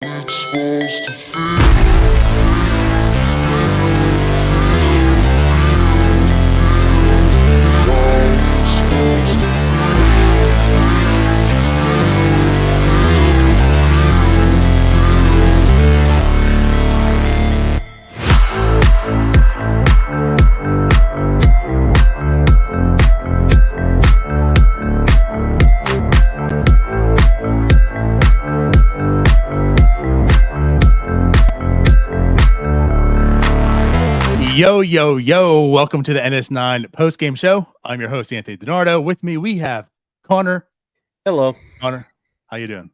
Yo, yo, yo. Welcome to the NS9 Postgame Show. I'm your host, Anthony DiNardo. With me, we have Connor. Hello. Connor, how you doing?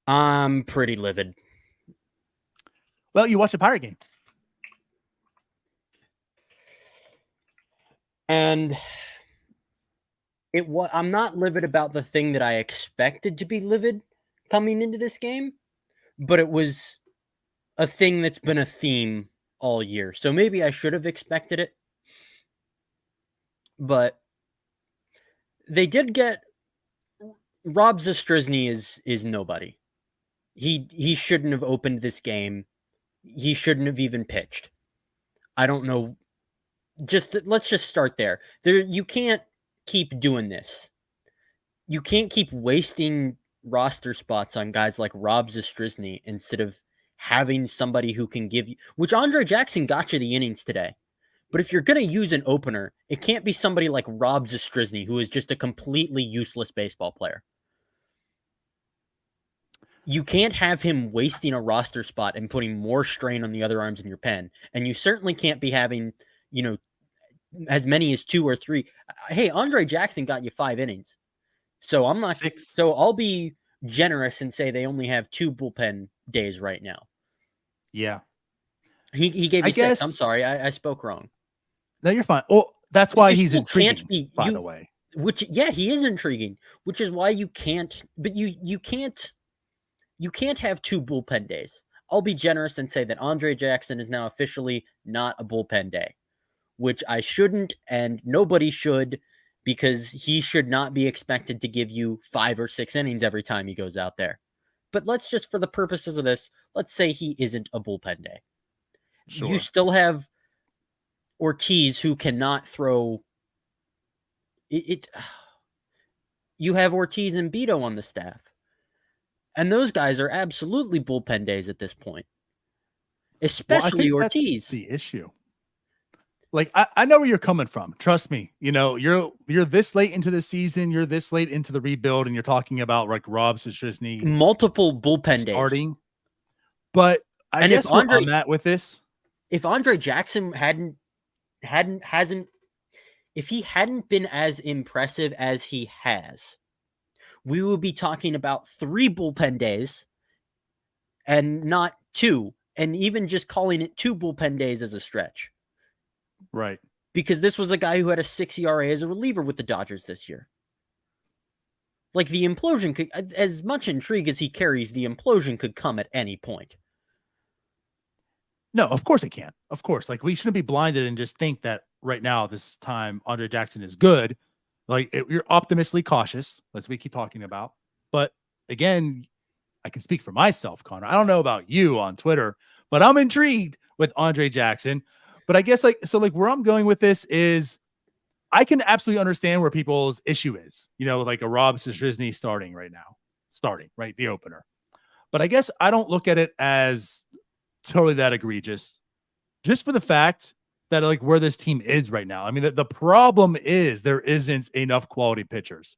I'm pretty livid. Well, you watched a Pirate game. And I'm not livid about the thing that I expected to be livid coming into this game, but it was a thing that's been a theme all year. So maybe I should have expected it. But they did get Rob Zastryzny is nobody. He shouldn't have opened this game. He shouldn't have even pitched. I don't know. Let's just start there. You can't keep doing this. You can't keep wasting roster spots on guys like Rob Zastryzny instead of having somebody who can give you, which Andre Jackson got you the innings today. But if you're going to use an opener, it can't be somebody like Rob Zastryzny, who is just a completely useless baseball player. You can't have him wasting a roster spot and putting more strain on the other arms in your pen. And you certainly can't be having, as many as 2 or 3. Hey, Andre Jackson got you 5 innings. So I'm not 6. So I'll be generous and say they only have 2 bullpen days right now. Yeah. He gave you 6. I'm sorry. I spoke wrong. No, you're fine. Well, that's why he's intriguing, by the way. He is intriguing, which is why you can't, but you can't have 2 bullpen days. I'll be generous and say that Andre Jackson is now officially not a bullpen day, which I shouldn't and nobody should, because he should not be expected to give you 5 or 6 innings every time he goes out there. But let's just, for the purposes of this, let's say he isn't a bullpen day. Sure. You still have Ortiz, who cannot throw it. You have Ortiz and Beto on the staff. And those guys are absolutely bullpen days at this point. Especially Ortiz. That's the issue. Like, I know where you're coming from. Trust me. You're this late into the season. You're this late into the rebuild, and you're talking about like Rob Zastryzny multiple bullpen starting. Days. But I guess where I'm at with this, if Andre Jackson if he hadn't been as impressive as he has, we would be talking about 3 bullpen days and not 2. And even just calling it 2 bullpen days as a stretch. Right. Because this was a guy who had a 6 ERA as a reliever with the Dodgers this year. Like, the implosion could, as much intrigue as he carries, the implosion could come at any point. No, of course it can. Of course. Like, we shouldn't be blinded and just think that right now, this time, Andre Jackson is good. Like, you're optimistically cautious, as we keep talking about. But again, I can speak for myself, Connor. I don't know about you on Twitter, but I'm intrigued with Andre Jackson. But I guess where I'm going with this is I can absolutely understand where people's issue is, like a Rob Zastryzny starting, right? The opener. But I guess I don't look at it as totally that egregious, just for the fact that like where this team is right now. I mean, the problem is there isn't enough quality pitchers.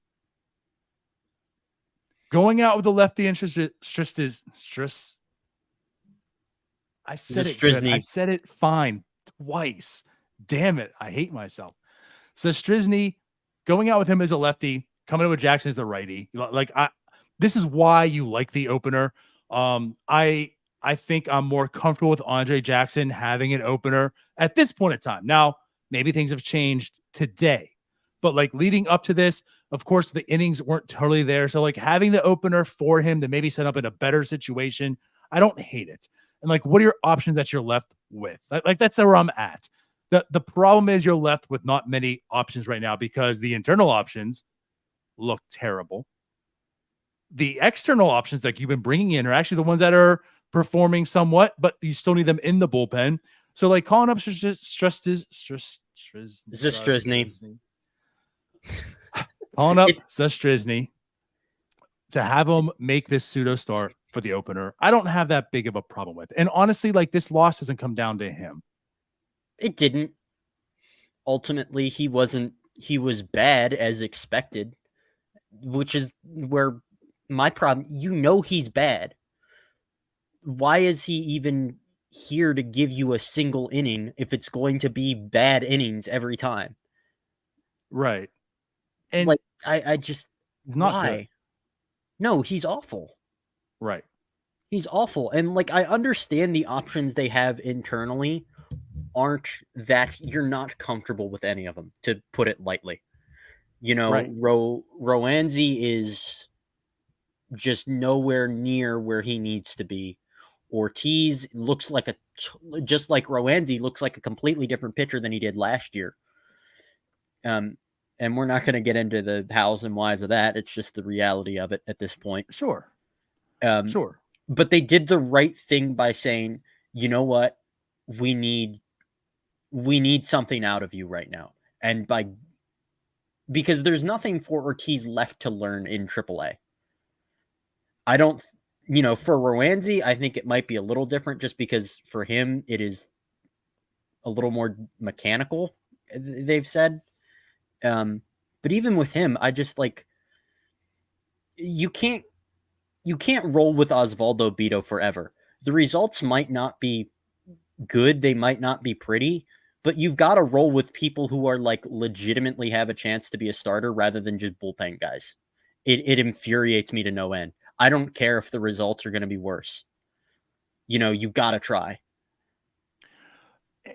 Going out with the lefty and I said it fine twice. Damn it. I hate myself. So Zastryzny, going out with him as a lefty, coming in with Jackson as the righty. This is why you like the opener. I think I'm more comfortable with Andre Jackson having an opener at this point in time. Now, maybe things have changed today, but like leading up to this, of course, the innings weren't totally there. So like having the opener for him to maybe set up in a better situation, I don't hate it. And like, what are your options that you're left with? Like that's where I'm at. The problem is you're left with not many options right now because the internal options look terrible. the external options that you've been bringing in are actually the ones that are performing somewhat, but you still need them in the bullpen. So like calling up Zastryzny. calling up Zastryzny to have him make this pseudo start for the opener, I don't have that big of a problem with. And honestly, like this loss doesn't come down to him. It didn't. Ultimately, he was bad as expected, which is where my problem, he's bad. Why is he even here to give you a single inning if it's going to be bad innings every time? Right. And like, I just, not why? good. No, he's awful. Right. He's awful. And like, I understand the options they have internally aren't that you're not comfortable with any of them, to put it lightly. Right. Roansy is just nowhere near where he needs to be. Ortiz looks like just like Roansy, looks like a completely different pitcher than he did last year. And we're not going to get into the hows and whys of that. It's just the reality of it at this point. Sure. Sure. But they did the right thing by saying, you know what? We need something out of you right now. And because there's nothing for Ortiz left to learn in AAA. I don't, for Roansy, I think it might be a little different just because for him, it is a little more mechanical, they've said. But even with him, I just like, you can't roll with Osvaldo Bido forever. The results might not be good. They might not be pretty, but you've got to roll with people who are like legitimately have a chance to be a starter rather than just bullpen guys. It infuriates me to no end. I don't care if the results are going to be worse. You got to try.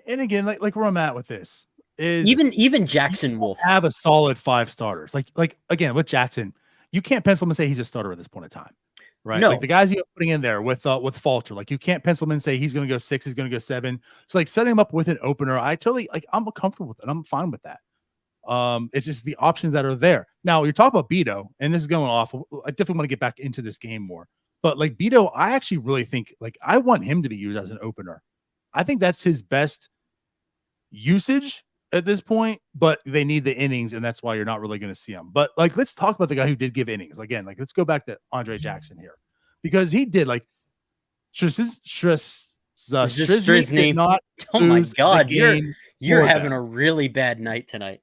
And again, like where I'm at with this is even Jackson Wolf have a solid 5 starters. Like again, with Jackson, you can't pencil him and say he's a starter at this point in time. Right. No. Like the guys you're putting in there with Falter, like you can't pencil him and say he's going to go 6, he's going to go 7. So like setting him up with an opener, I totally I'm comfortable with it. I'm fine with that. It's just the options that are there. Now you're talking about Bido, and this is going off. I definitely want to get back into this game more. But like Bido, I actually really think like I want him to be used as an opener. I think that's his best usage at this point, but they need the innings, and that's why you're not really going to see him. But like, let's talk about the guy who did give innings again. Like, let's go back to Andre Jackson here because he did like Strizny did not. Oh my God, you're having a really bad night tonight.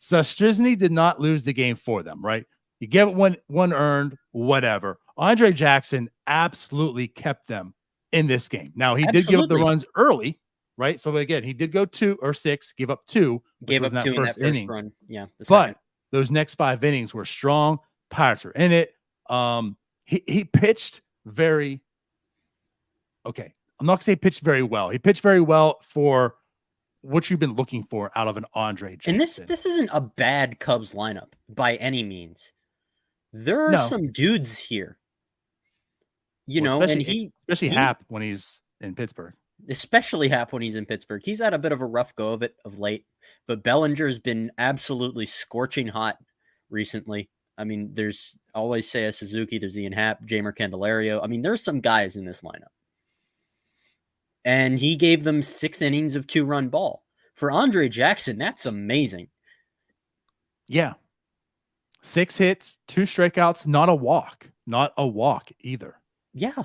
So Strizny did not lose the game for them, right? You get one earned, whatever. Andre Jackson absolutely kept them in this game. Now he did give up the runs early, right? So again, he did go 2 or 6, give up 2, gave up 2 in that first inning. Run. Yeah, but those next 5 innings were strong. Pirates are in it. He pitched very okay. I'm not gonna say pitched very well. He pitched very well for what you've been looking for out of an Andre Jackson. And this isn't a bad Cubs lineup by any means. There are some dudes here. Especially Happ when he's in Pittsburgh. Especially Happ when he's in Pittsburgh. He's had a bit of a rough go of it of late, but Bellinger's been absolutely scorching hot recently. I mean, there's always Seiya Suzuki, there's Ian Happ, Jeimer Candelario. I mean, there's some guys in this lineup. And he gave them 6 innings of 2-run ball. For Andre Jackson, that's amazing. Yeah. 6 hits, 2 strikeouts, not a walk. Not a walk either. Yeah.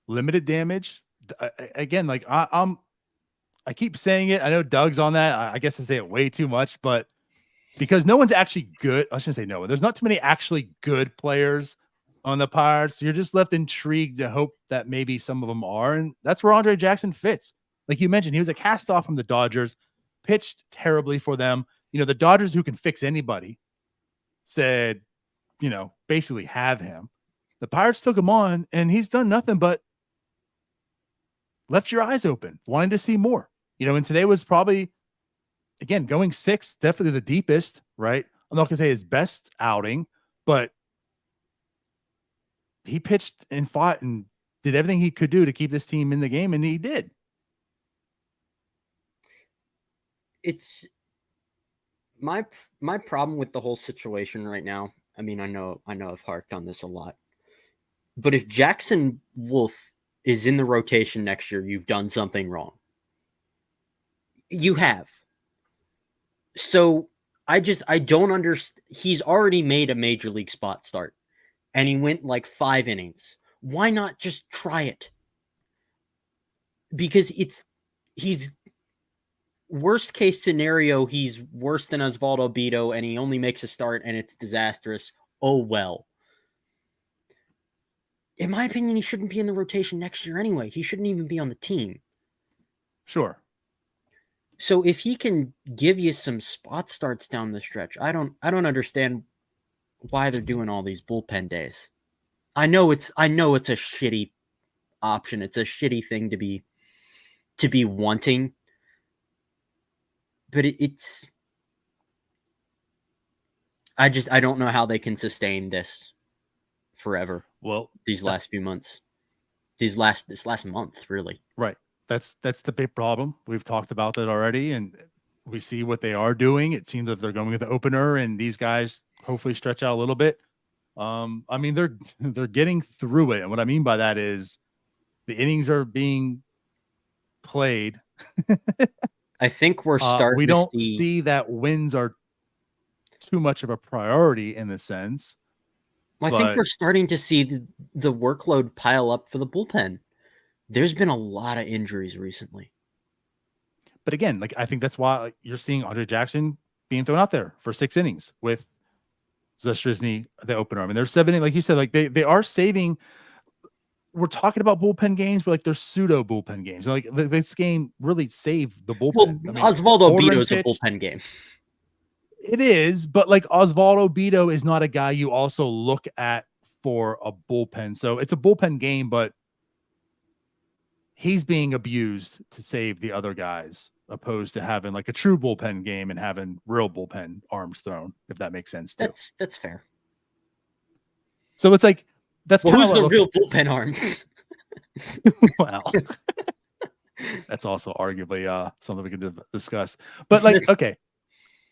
Limited damage. Again, like I keep saying it. I know Doug's on that. I guess I say it way too much, but because no one's actually good. I shouldn't say no one. There's not too many actually good players on the Pirates. You're just left intrigued to hope that maybe some of them are. And that's where Andre Jackson fits. Like you mentioned, he was a cast off from the Dodgers, pitched terribly for them. The Dodgers, who can fix anybody, said, basically have him. The Pirates took him on, and he's done nothing but left your eyes open, wanting to see more. And today was probably, again, going 6, definitely the deepest, right? I'm not going to say his best outing, but he pitched and fought and did everything he could do to keep this team in the game, and he did. It's my problem with the whole situation right now. I mean, I know I've harped on this a lot, but if Jackson Wolf is in the rotation next year, you've done something wrong. You have. So I don't understand. He's already made a major league spot start, and he went like 5 innings. Why not just try it? Because he's worst case scenario, he's worse than Osvaldo Bido, and he only makes a start, and it's disastrous. Oh well. In my opinion, he shouldn't be in the rotation next year anyway. He shouldn't even be on the team. Sure. So if he can give you some spot starts down the stretch, I don't understand why they're doing all these bullpen days. I know it's a shitty option. It's a shitty thing to be wanting. But I don't know how they can sustain this forever. Well, these last few months, this last month, really. Right. That's the big problem. We've talked about that already, and we see what they are doing. It seems that they're going with the opener, and these guys hopefully stretch out a little bit. I mean, they're getting through it, and what I mean by that is the innings are being played. I think we're starting. We don't see that wins are too much of a priority in the sense. I think we're starting to see the workload pile up for the bullpen. There's been a lot of injuries recently. But again, like I think that's why you're seeing Andre Jackson being thrown out there for 6 innings with Zastryzny, the opener. I mean, they're 7 innings, like you said, like they are saving. We're talking about bullpen games, but like they're pseudo bullpen games. Like this game really saved the bullpen. Well, I mean, Osvaldo Bido is a bullpen game. It is, but like Osvaldo Bido is not a guy you also look at for a bullpen. So it's a bullpen game, but he's being abused to save the other guys, opposed to having like a true bullpen game and having real bullpen arms thrown, if that makes sense too. That's fair. So it's like that's who's the real bullpen arms? Well, that's also arguably something we can discuss. But like, okay.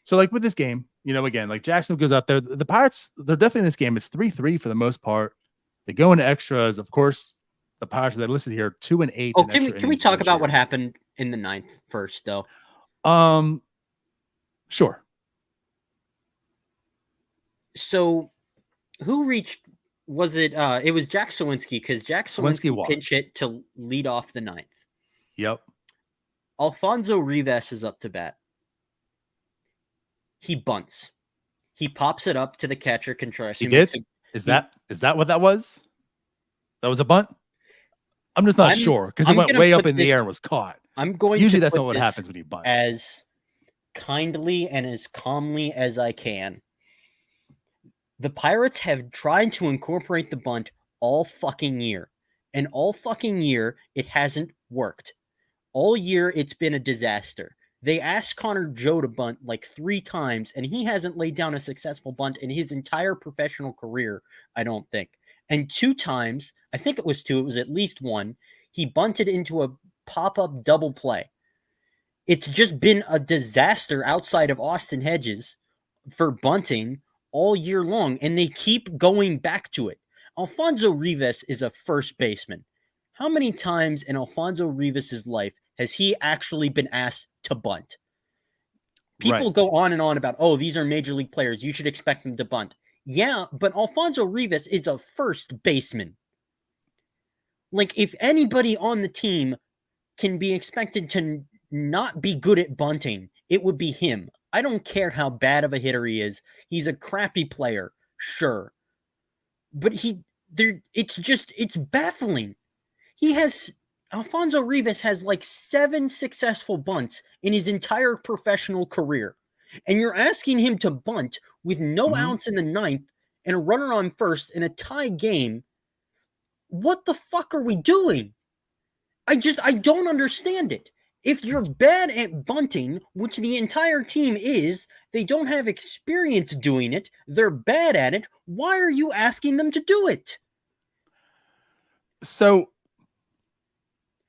So like with this game, again, like Jackson goes out there. The Pirates, they're definitely in this game. It's 3-3 for the most part. They go into extras. Of course, the Pirates that are listed here 2-8. Oh, can we talk about what happened in the 9th first, though? Sure. So, who reached? Was it? It was Jack Sawinski, because Jack Sawinski pinch hit to lead off the 9th. Yep. Alfonso Rivas is up to bat. He bunts. He pops it up to the catcher, Contreras. He did? Is that what that was? That was a bunt? I'm just not sure, because it went way up in the air and was caught. Usually that's not what happens when you bunt. As kindly and as calmly as I can. The Pirates have tried to incorporate the bunt all fucking year. And all fucking year, it hasn't worked. All year, it's been a disaster. They asked Connor Joe to bunt like 3 times, and he hasn't laid down a successful bunt in his entire professional career, I don't think. And 2 times, I think it was 2, it was at least 1, he bunted into a pop-up double play. It's just been a disaster outside of Austin Hedges for bunting all year long, and they keep going back to it. Alfonso Rivas is a first baseman. How many times in Alfonso Rivas' life has he actually been asked to bunt? People go on and on about, oh, these are major league players, you should expect them to bunt. Yeah, but Alfonso Rivas is a first baseman. Like, if anybody on the team can be expected to not be good at bunting, it would be him. I don't care how bad of a hitter he is. He's a crappy player, sure. But it's baffling. Alfonso Rivas has like 7 successful bunts in his entire professional career. And you're asking him to bunt with no outs in the 9th and a runner on first in a tie game. What the fuck are we doing? I don't understand it. If you're bad at bunting, which the entire team is, they don't have experience doing it, they're bad at it, why are you asking them to do it? So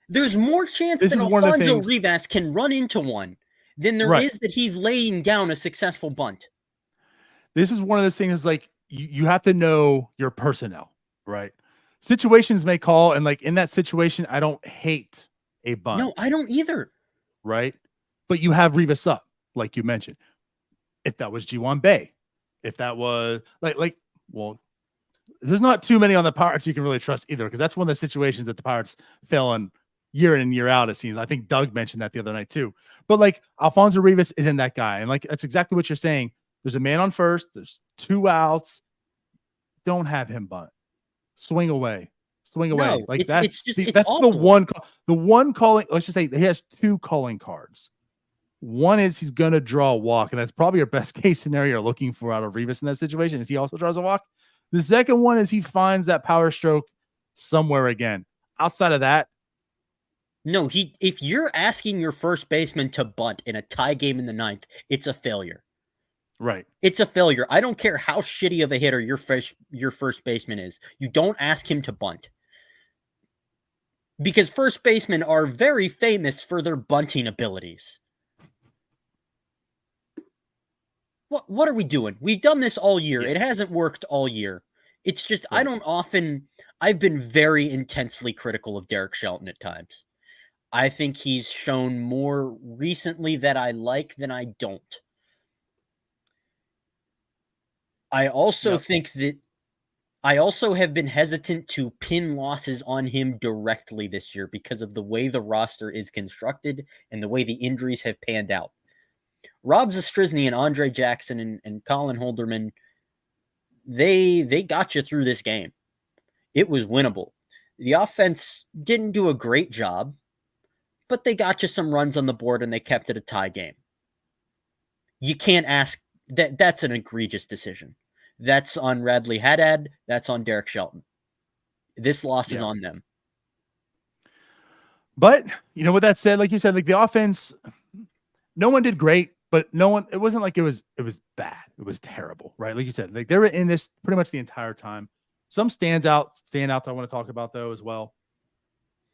there's more chance that Alfonso Rivas can run into one than there is that he's laying down a successful bunt. This is one of those things like you have to know your personnel, right? Situations may call, and like in that situation, I don't hate a bunt, No, I don't either. right? But you have Rivas up, like you mentioned. If that was G1 Bay, if that was well, there's not too many on the Pirates you can really trust either, because that's one of the situations that the Pirates fail on year in and year out, it seems. I think Doug mentioned that the other night too. But like Alfonso Rivas isn't that guy. And like that's exactly what you're saying. There's a man on first, there's 2 outs. Don't have him bunt. Swing away. Swing away. No, Like it's just it's that's the awful. one calling. Let's just say he has 2 calling cards. One is he's gonna draw a walk, and that's probably your best case scenario you're looking for out of Rivas in that situation. Is he also draws a walk? The second one is he finds that power stroke somewhere again. Outside of that, No, if you're asking your first baseman to bunt in a tie game in the 9th, it's a failure. right? It's a failure. I don't care how shitty of a hitter your first baseman is. You don't ask him to bunt. Because first basemen are very famous for their bunting abilities. What are we doing? We've done this all year. Yeah. It hasn't worked all year. It's just right. I've been very intensely critical of Derek Shelton at times. I think he's shown more recently that I like than I don't. I also think that I also have been hesitant to pin losses on him directly this year because of the way the roster is constructed and the way the injuries have panned out. Rob Zastryzny and Andre Jackson and Colin Holderman, they got you through this game. It was winnable. The offense didn't do a great job, but they got you some runs on the board and they kept it a tie game. You can't ask that. That's an egregious decision. That's on Radley Haddad. That's on Derek Shelton. This loss is on them. But, with that said, like you said, like the offense, no one did great, but it wasn't like it was bad. It was terrible, right? Like you said, like they were in this pretty much the entire time. Some standouts I want to talk about though as well.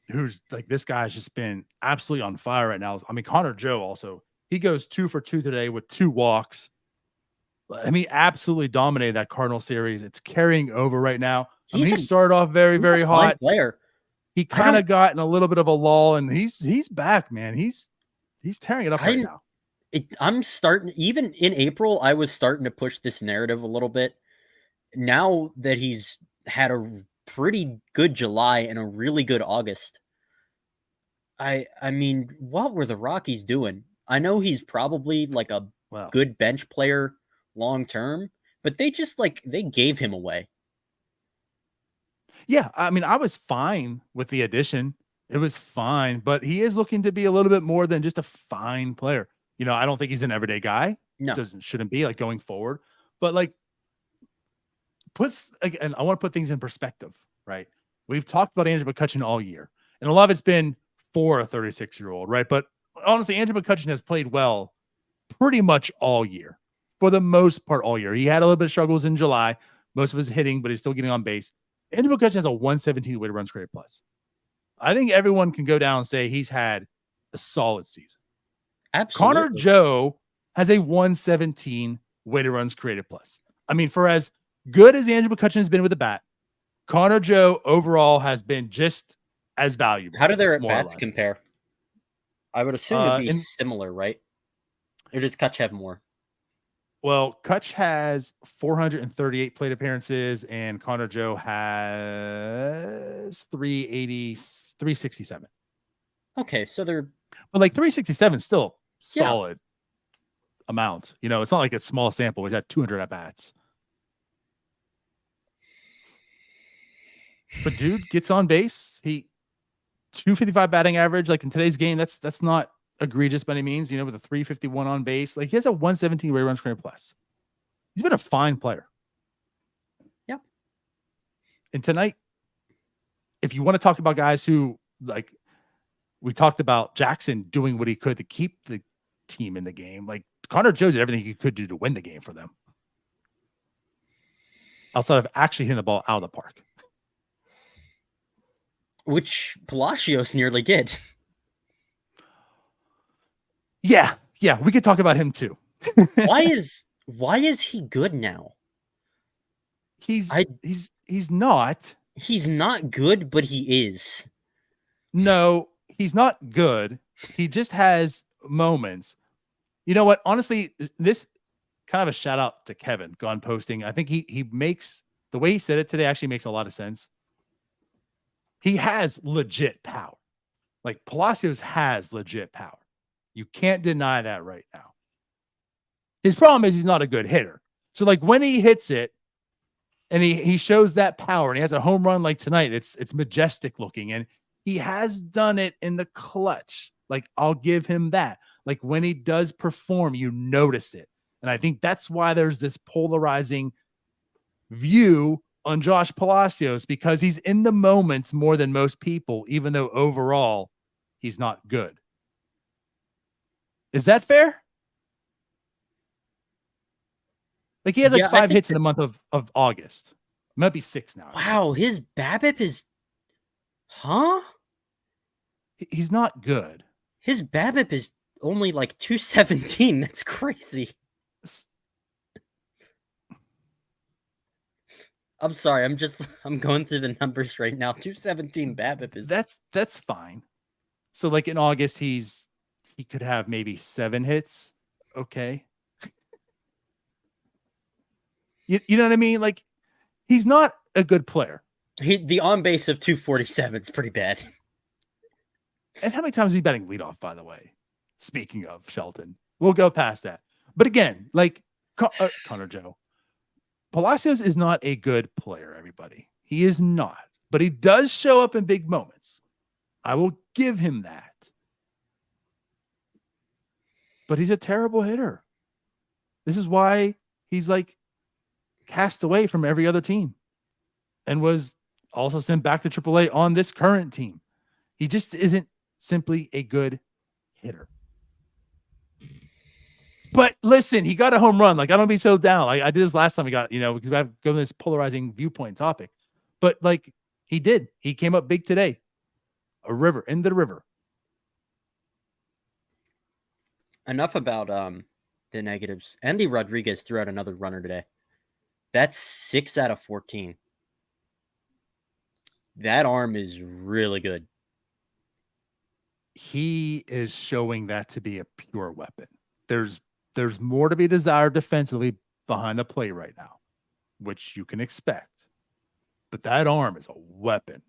Who's like, this guy's just been absolutely on fire right now. I mean, Connor Joe also, he goes 2 for 2 today with 2 walks. I mean, absolutely dominated that Cardinal series. It's carrying over right now. He started off very, very hot. Player. He kind of got in a little bit of a lull, and he's back, man. He's tearing it up right now. I'm starting, even in April, I was starting to push this narrative a little bit. Now that he's had a pretty good July and a really good August, I mean, what were the Rockies doing? I know he's probably like a good bench player long term, but they gave him away. Yeah, I mean, I was fine with the addition. It was fine, but he is looking to be a little bit more than just a fine player. I don't think he's an everyday guy. No, shouldn't be like going forward. But like, and I want to put things in perspective, right? We've talked about Andrew McCutchen all year, and a lot of it's been for a 36-year-old, right? But honestly, Andrew McCutchen has played well pretty much all year. For the most part, all year. He had a little bit of struggles in July, most of his hitting, but he's still getting on base. Andrew McCutchen has a 117 weighted runs created plus. I think everyone can go down and say he's had a solid season. Absolutely. Connor Joe has a 117 weighted runs created plus. I mean, for as good as Andrew McCutchen has been with the bat, Connor Joe overall has been just as valuable. How do their at-bats compare? I would assume it'd be similar, right? Or does Kutch have more? Well, Kutch has 438 plate appearances, and Connor Joe has 367. Okay, so they're... But like 367 is still solid amount. It's not like a small sample. He's had 200 at-bats. But dude gets on base. He 255 batting average. Like in today's game, that's not egregious by any means, with a 351 on base. Like he has a 117 weighted runs created plus. He's been a fine player. Yeah. And tonight, if you want to talk about guys who, like, we talked about Jackson doing what he could to keep the team in the game. Like Connor Joe did everything he could do to win the game for them. Outside of actually hitting the ball out of the park. Which Palacios nearly did. Yeah, we could talk about him too. Why is he good now? He's not. He's not good, but he is. No, he's not good. He just has moments. You know what? Honestly, this kind of a shout out to Kevin gone posting. I think he makes the way he said it today actually makes a lot of sense. He has legit power. Like Palacios has legit power. You can't deny that right now. His problem is he's not a good hitter. So like when he hits it and he shows that power and he has a home run like tonight, it's majestic looking and he has done it in the clutch. Like I'll give him that. Like when he does perform, you notice it. And I think that's why there's this polarizing view on Josh Palacios because he's in the moment more than most people, even though overall he's not good. Is that fair? Like he has like 5 hits in the month of August. It might be 6 now. Wow, his BABIP is, He's not good. His BABIP is only like 217. That's crazy. I'm sorry. I'm going through the numbers right now. 217 BABIP is that's fine. So like in August, he could have maybe 7 hits. Okay. You know what I mean? Like he's not a good player. The on base of 247 is pretty bad. And how many times is he batting leadoff, by the way? Speaking of Shelton, we'll go past that. But again, like Connor Joe, Palacios is not a good player, everybody. He is not. But he does show up in big moments. I will give him that. But he's a terrible hitter. This is why he's like cast away from every other team and was also sent back to AAA on this current team. He just isn't simply a good hitter. But listen, he got a home run. Like, I don't be so down. Like, I did this last time we got, because we have to go to this polarizing viewpoint topic. But, like, he did. He came up big today. Into the river. Enough about the negatives. Andy Rodriguez threw out another runner today. That's 6 out of 14. That arm is really good. He is showing that to be a pure weapon. There's more to be desired defensively behind the plate right now, which you can expect. But that arm is a weapon.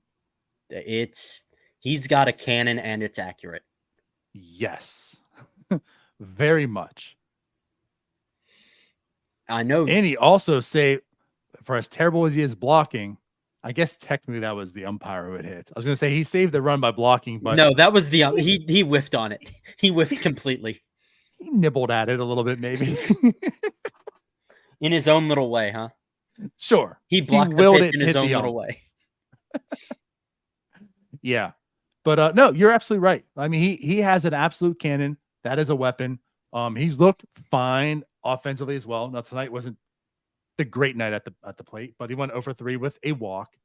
He's got a cannon and it's accurate. Yes. Very much. I know. And he also for as terrible as he is blocking, I guess technically that was the umpire who had hit. I was going to say he saved the run by blocking, but no, that was he whiffed on it. He whiffed completely. He nibbled at it a little bit, maybe. In his own little way, huh? Sure. He blocked the pitch in his own little way. Yeah. But no, you're absolutely right. I mean, he has an absolute cannon. That is a weapon. He's looked fine offensively as well. Now tonight wasn't the great night at the plate, but he went 0 for 3 with a walk.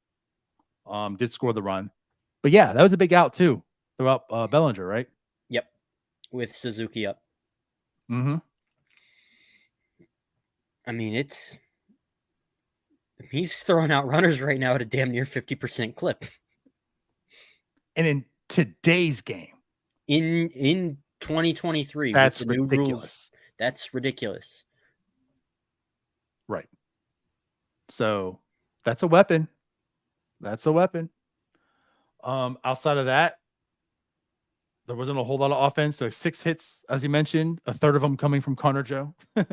Did score the run. But yeah, that was a big out too throughout Bellinger, right? Yep. With Suzuki up. Mm-hmm. I mean, he's throwing out runners right now at a damn near 50% clip. And in today's game, in 2023, that's with the ridiculous. New rules, that's ridiculous. Right. So that's a weapon. That's a weapon. Outside of that, there wasn't a whole lot of offense. So 6 hits, as you mentioned, a third of them coming from Connor Joe. 8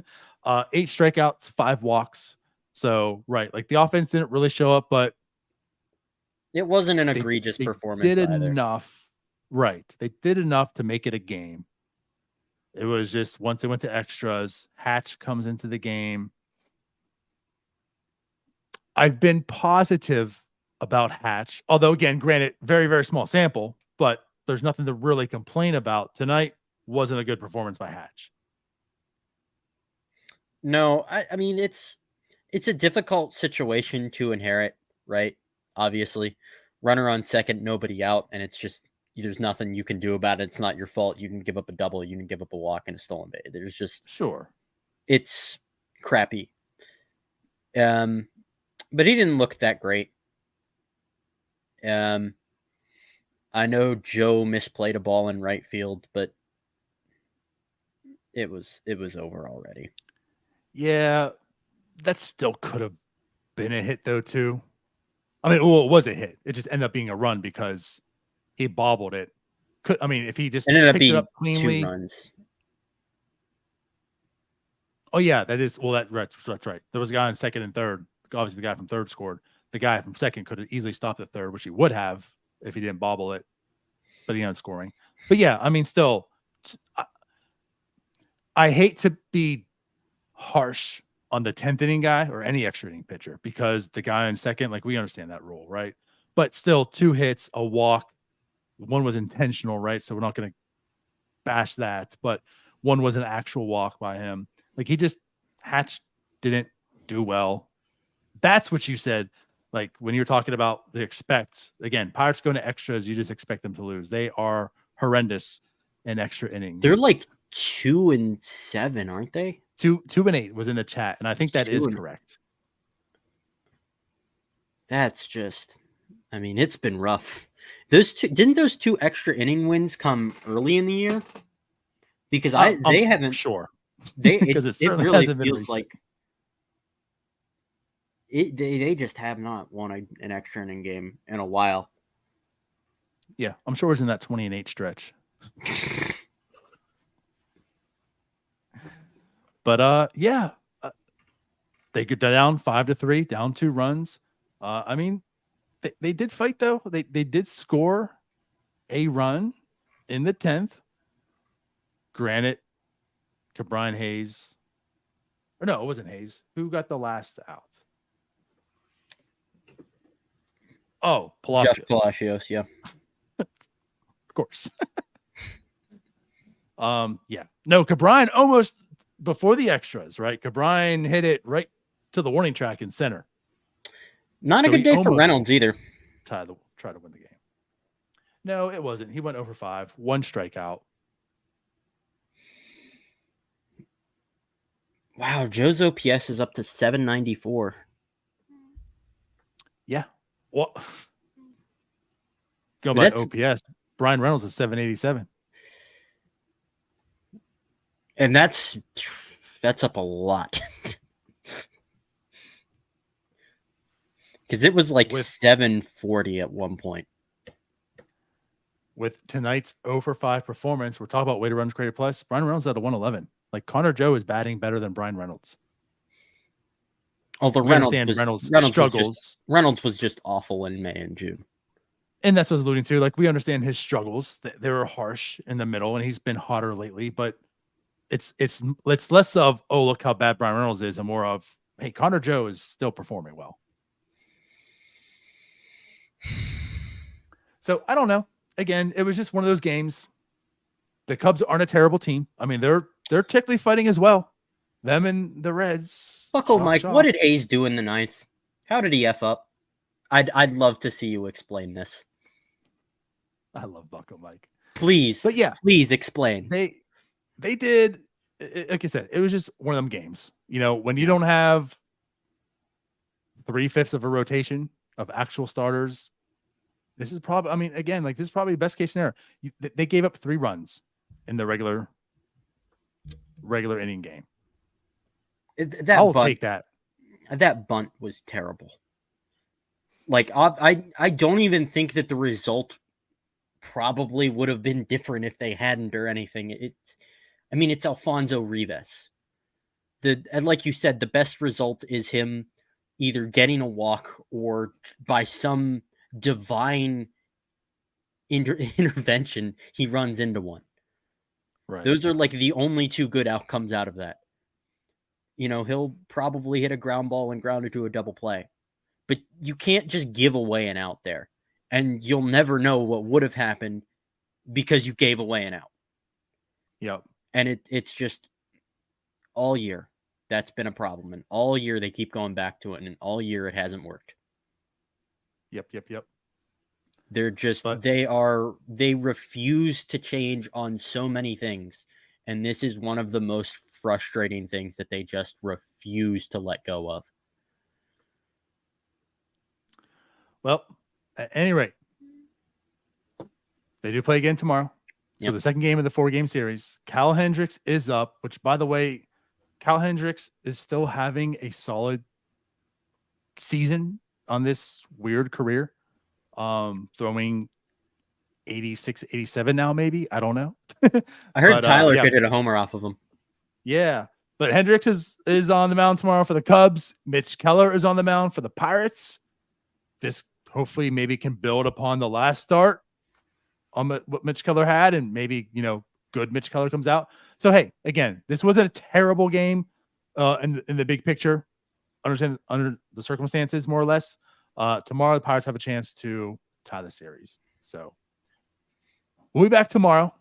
strikeouts, 5 walks. So, right, like the offense didn't really show up, but it wasn't an egregious performance. They did either. enough. Right. They did enough to make it a game. It was just once they went to extras, Hatch comes into the game. I've been positive about Hatch, although again, granted, very, very small sample, but there's nothing to really complain about. Tonight wasn't a good performance by Hatch. No, I mean, it's a difficult situation to inherit, right? Obviously, runner on second, nobody out, and it's just, there's nothing you can do about it. It's not your fault. You can give up a double, you can give up a walk and a stolen base. There's just, sure, it's crappy. But he didn't look that great. I know Joe misplayed a ball in right field, but it was over already. Yeah, that still could have been a hit though too. I mean, well, it was a hit. It just ended up being a run because he bobbled it. If he just It ended up picked it being up cleanly. 2 runs. Oh yeah, that is. Well, that's right. There was a guy on second and third. Obviously, the guy from third scored. The guy from second could have easily stopped at third, which he would have if he didn't bobble it. But he ended up scoring. But yeah, I mean, still, I hate to be harsh on the 10th inning guy or any extra inning pitcher because the guy in second, like we understand that rule, right? But still, 2 hits, a walk. One was intentional, right? So we're not going to bash that. But one was an actual walk by him. Like Hatch didn't do well. That's what you said. Like when you're talking about the expect, again, Pirates going to extras, you just expect them to lose. They are horrendous in extra innings. They're like 2-7, aren't they? 2-8 was in the chat, and I think that is correct. That's just, I mean, it's been rough. Didn't those 2 extra inning wins come early in the year? Because they haven't. Sure. Because it certainly really hasn't been feels recent. like they just have not won an extra inning game in a while. Yeah, I'm sure it was in that 20-8 stretch. But yeah, they get down 5-3, down 2 runs. I mean, they did fight though. They did score a run in the 10th. Granted, Brian Hayes, or no, it wasn't Hayes. Who got the last out? Oh, Palacios. Jeff Palacios, yeah. Of course. Yeah. No, Cabrine almost before the extras, right? Cabrine hit it right to the warning track in center. Not a good day for Reynolds either. Try to win the game. No, it wasn't. He went over 5, 1 strikeout. Wow, Joe's OPS is up to 794. Yeah. Well, go by OPS. Brian Reynolds is 787. And that's up a lot. Because it was like 740 at one point. With tonight's 0-for-5 performance, we're talking about weighted runs created plus. Brian Reynolds at a 111. Like Connor Joe is batting better than Brian Reynolds. Although Reynolds struggles. Reynolds was just awful in May and June. And that's what I was alluding to. Like we understand his struggles. They were harsh in the middle, and he's been hotter lately. But it's less of, oh, look how bad Brian Reynolds is, and more of, hey, Connor Joe is still performing well. So I don't know. Again, it was just one of those games. The Cubs aren't a terrible team. I mean, they're technically fighting as well. Them and the Reds. Bucko Mike, what did Hayes do in the 9th? How did he F up? I'd love to see you explain this. I love Bucko Mike. Please. But yeah. Please explain. They did, like I said, it was just one of them games. You know, when you don't have 3/5 of a rotation of actual starters, this is probably, I mean, again, like this is probably best case scenario. They gave up 3 runs in the regular inning game. I'll take that. That bunt was terrible. Like I don't even think that the result probably would have been different if they hadn't or anything. It's Alfonso Rivas. Like you said, the best result is him either getting a walk or by some divine intervention, he runs into one. Right. Those are like the only 2 good outcomes out of that. You know, he'll probably hit a ground ball and ground it to a double play. But you can't just give away an out there. And you'll never know what would have happened because you gave away an out. Yep. And it's just all year that's been a problem. And all year they keep going back to it. And all year it hasn't worked. Yep. They're just, they refuse to change on so many things. And this is one of the most frustrating things that they just refuse to let go of. Well, at any rate, they do play again tomorrow. So Yep. the second game of the 4-game series, Cal Hendricks is up, which, by the way, Cal Hendricks is still having a solid season on this weird career. Throwing 86, 87 now, maybe. I don't know. I heard Tyler yeah. could hit a homer off of him. Yeah. But Hendricks is on the mound tomorrow for the Cubs. Mitch Keller is on the mound for the Pirates. This hopefully maybe can build upon the last start on what Mitch Keller had, and maybe, good Mitch Keller comes out. So, hey, again, this wasn't a terrible game in the big picture. Understand under the circumstances, more or less. Tomorrow, the Pirates have a chance to tie the series. So we'll be back tomorrow.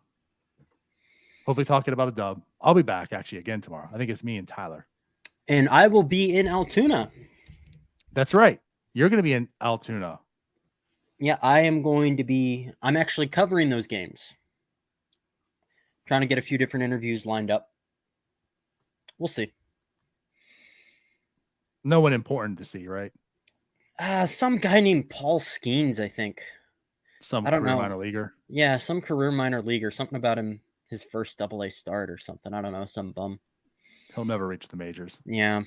Hopefully talking about a dub. I'll be back actually again tomorrow. I think it's me and Tyler. And I will be in Altoona. That's right. You're going to be in Altoona. Yeah, I am going to be. I'm actually covering those games. Trying to get a few different interviews lined up. We'll see. No one important to see, right? Some guy named Paul Skeens, I think. Some I don't career know. minor leaguer. Yeah, some career minor leaguer. Something about him, his first AA start or something. I don't know, some bum. He'll never reach the majors. Yeah.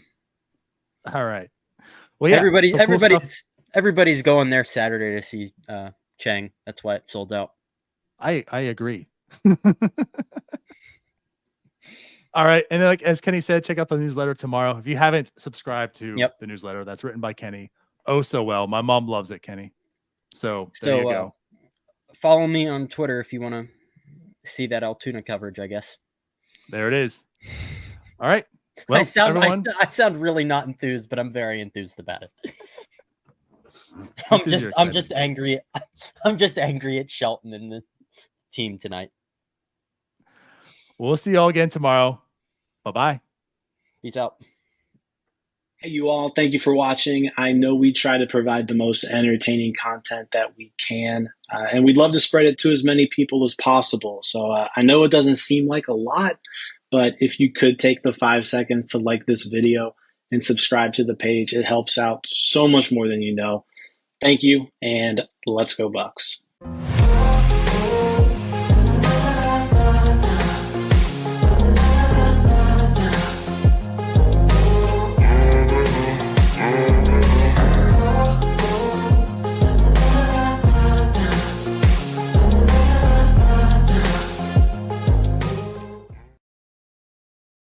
All right. Well, yeah. Everybody's going there Saturday to see Chang. That's why it sold out. I agree. All right. And then, as Kenny said, check out the newsletter tomorrow. If you haven't subscribed to the newsletter, that's written by Kenny. Oh, so well. My mom loves it, Kenny. So there you go. Follow me on Twitter if you want to see that Altoona coverage, I guess. There it is. All right. Well, I sound really not enthused, but I'm very enthused about it. I'm just angry. I'm just angry at Shelton and the team tonight. We'll see y'all again tomorrow. Bye-bye. Peace out. Hey, you all. Thank you for watching. I know we try to provide the most entertaining content that we can, and we'd love to spread it to as many people as possible. So I know it doesn't seem like a lot, but if you could take the 5 seconds to like this video and subscribe to the page, it helps out so much more than you know. Thank you, and let's go Bucks.